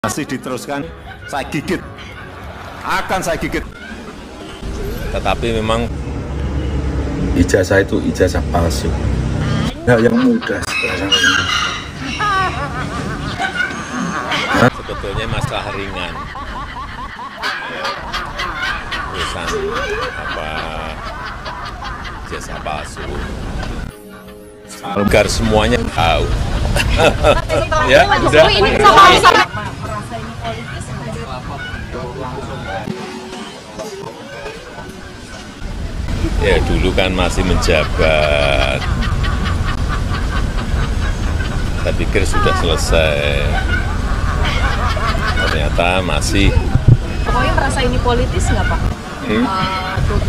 Masih diteruskan, saya gigit, akan saya gigit. Tetapi memang ijazah itu ijazah palsu. Nah, yang mudah sekarang ini. sebetulnya masalah ringan. Urusan ijazah palsu. Agar semuanya tahu. Ya, udah. Ya dulu kan masih menjabat. Saya pikir sudah selesai. Ternyata masih. Pokoknya merasa ini politis nggak Pak?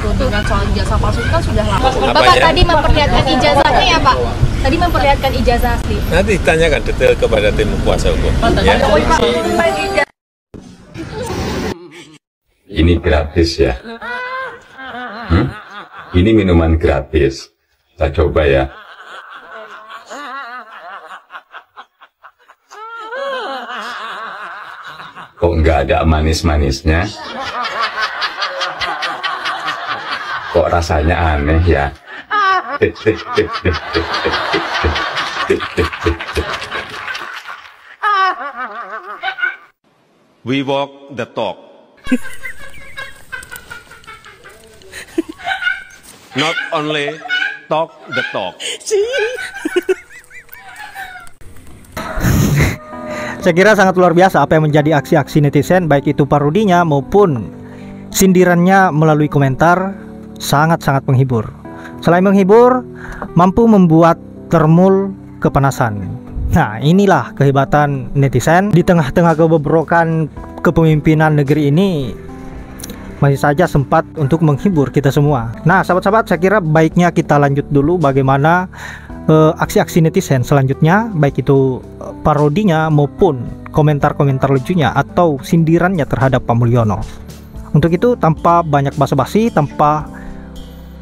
Tudingan soal ijazah palsu kan sudah lama. Bapak tadi memperlihatkan ijazahnya ya Pak? Tadi memperlihatkan ijazah asli. Nanti tanyakan detail kepada tim kuasa hukum. Ya. Ini gratis ya. Ini minuman gratis. Kita coba ya. Kok nggak ada manis-manisnya? Kok rasanya aneh ya? We walk the talk. Not only talk the talk. Saya kira sangat luar biasa apa yang menjadi aksi-aksi netizen, baik itu parodinya maupun sindirannya melalui komentar, sangat-sangat menghibur. Selain menghibur, mampu membuat termul kepanasan. Nah, inilah kehebatan netizen di tengah-tengah kebobrokan kepemimpinan negeri ini. Masih saja sempat untuk menghibur kita semua. Nah, sahabat-sahabat, saya kira baiknya kita lanjut dulu bagaimana aksi-aksi netizen selanjutnya, baik itu parodinya maupun komentar-komentar lucunya atau sindirannya terhadap Pak Mulyono. Untuk itu, tanpa banyak basa-basi, tanpa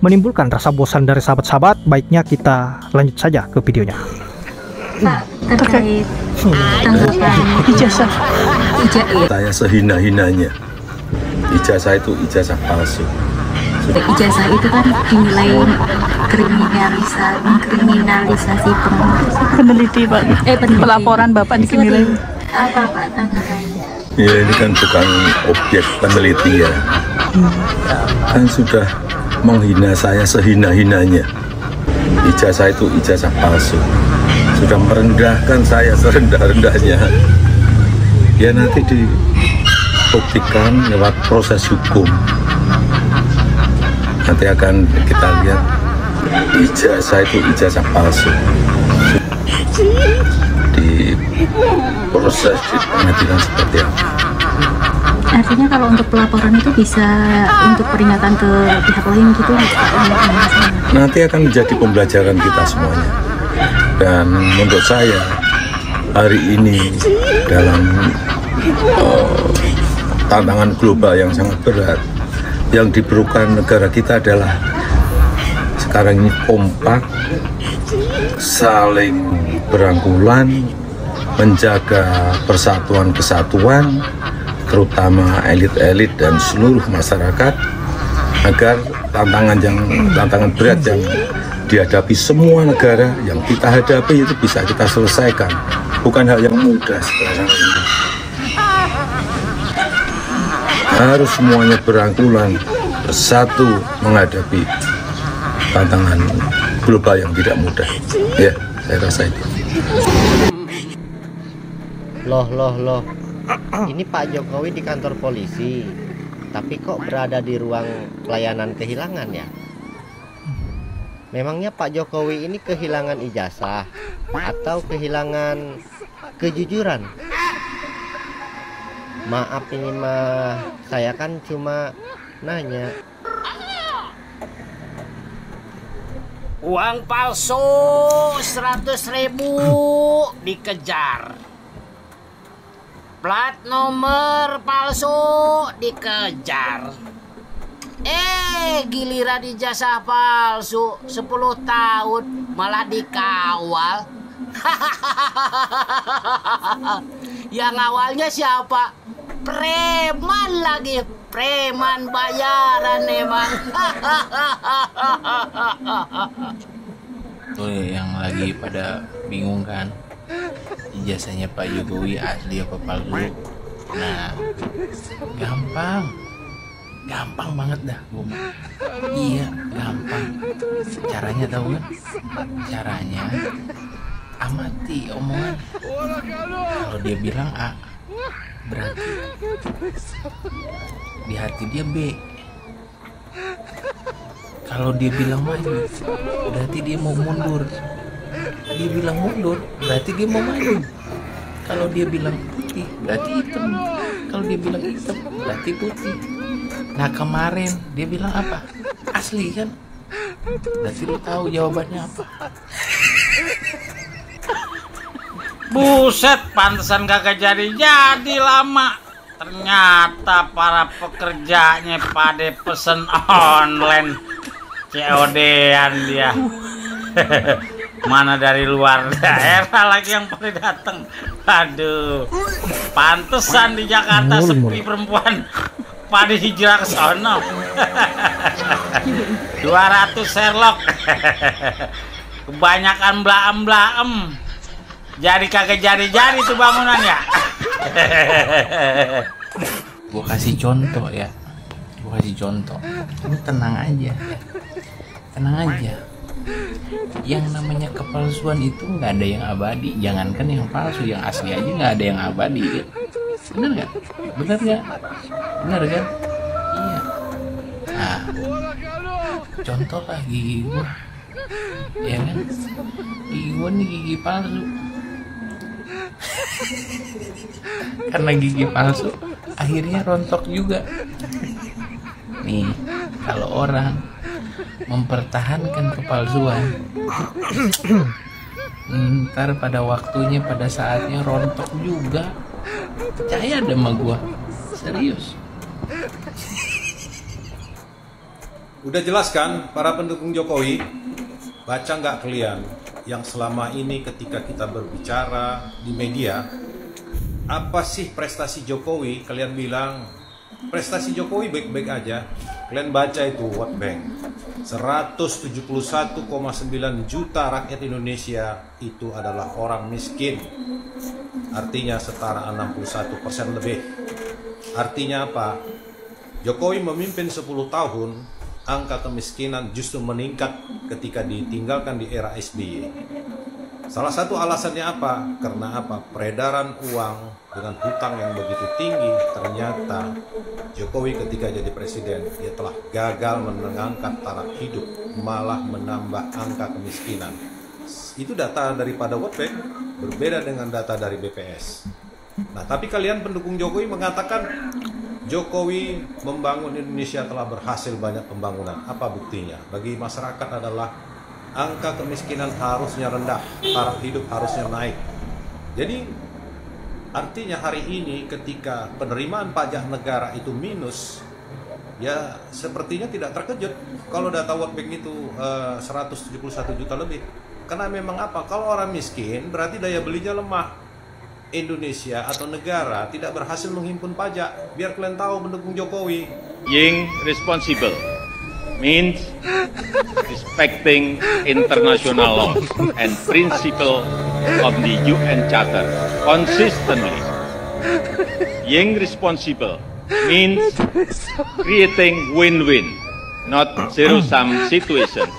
menimbulkan rasa bosan dari sahabat-sahabat, baiknya kita lanjut saja ke videonya. Pak, terkait tanggapan ijazah. Saya sehina-hinanya. Ijazah itu ijazah palsu. Ijazah itu kan dinilai mengkriminalisasi Peneliti Pak. Pelaporan Bapak dinilai. Apa Pak tanggapannya? Ya, ini kan bukan objek penelitian. Kan sudah menghina saya sehina-hinanya. Ijazah itu ijazah palsu. Sudah merendahkan saya serendah-rendahnya. Ya nanti dibuktikan lewat proses hukum. Nanti akan kita lihat ijazah itu ijazah palsu. Di proses di pengadilan seperti apa. Artinya kalau untuk pelaporan itu bisa untuk peringatan ke pihak lain gitu ya Pak? Nanti akan menjadi pembelajaran kita semuanya. Dan menurut saya hari ini dalam tantangan global yang sangat berat, yang diperlukan negara kita adalah sekarang ini kompak, saling berangkulan, menjaga persatuan kesatuan, terutama elit-elit dan seluruh masyarakat, agar tantangan berat yang dihadapi semua negara yang kita hadapi itu bisa kita selesaikan. Bukan hal yang mudah sekarang ini. Harus semuanya berangkulan, bersatu menghadapi tantangan global yang tidak mudah. Ya, saya rasa itu. Loh. Ini Pak Jokowi di kantor polisi, tapi kok berada di ruang pelayanan kehilangan ya? Memangnya Pak Jokowi ini kehilangan ijazah atau kehilangan kejujuran? Maaf ini mah, saya kan cuma nanya. Uang palsu 100.000 dikejar. Plat nomor palsu dikejar. Giliran ijazah palsu 10 tahun malah dikawal. Yang awalnya siapa? Preman lagi. Preman bayaran emang. Tuh yang lagi pada bingung kan, ijazahnya Pak Jokowi asli apa palsu. Nah, gampang banget dah gua. Iya, gampang. Caranya tahu kan? Caranya amati omongan. Kalau dia bilang A, berarti di hati dia B. Kalau dia bilang maju, berarti dia mau mundur. Dia bilang mundur, berarti dia mau maju. Kalau dia bilang putih, berarti hitam. Kalau dia bilang hitam, berarti putih. Nah kemarin dia bilang apa? Asli kan? Berarti lu tahu jawabannya apa? Buset, pantesan kagak jadi lama. Ternyata para pekerjanya pada pesen online. COD-an dia. Mana dari luar daerah lagi yang pada datang. Aduh, pantesan di Jakarta sepi perempuan pada hijrah ke sono. 200 Sherlock. Kebanyakan blaem. Jadi kagak jadi tuh bangunan ya. Gua kasih contoh ya. Ini tenang aja. Yang namanya kepalsuan itu nggak ada yang abadi. Jangankan yang palsu, yang asli aja nggak ada yang abadi ya. Bener nggak? Bener kan? Iya. Nah, contoh lah gigi gua, ya kan? Gigi gua nih gigi palsu. Karena gigi palsu, akhirnya rontok juga. Nih, kalau orang mempertahankan kepalsuan, ntar pada waktunya, pada saatnya rontok juga. Percaya deh sama gua, serius. Udah jelas kan para pendukung Jokowi? Baca nggak kalian yang selama ini ketika kita berbicara di media, apa sih prestasi Jokowi? Kalian bilang prestasi Jokowi baik-baik aja. Kalian baca itu World Bank, 171,9 juta rakyat Indonesia itu adalah orang miskin. Artinya setara 61% lebih. Artinya apa? Jokowi memimpin 10 tahun, angka kemiskinan justru meningkat ketika ditinggalkan di era SBY. Salah satu alasannya apa? Karena apa? Peredaran uang dengan hutang yang begitu tinggi. Ternyata Jokowi ketika jadi presiden, dia telah gagal menengangkan taraf hidup, malah menambah angka kemiskinan. Itu data daripada World Bank, berbeda dengan data dari BPS. Nah, tapi kalian pendukung Jokowi mengatakan Jokowi membangun Indonesia telah berhasil banyak pembangunan. Apa buktinya? Bagi masyarakat adalah angka kemiskinan harusnya rendah, taraf hidup harusnya naik. Jadi artinya hari ini ketika penerimaan pajak negara itu minus, ya sepertinya tidak terkejut kalau data World Bank itu 171 juta lebih. Karena memang apa? Kalau orang miskin berarti daya belinya lemah. Indonesia atau negara tidak berhasil menghimpun pajak. Biar kalian tahu pendukung Jokowi. Being responsible means respecting international laws and principle of the UN Charter consistently. Being responsible means creating win-win, not zero-sum situations.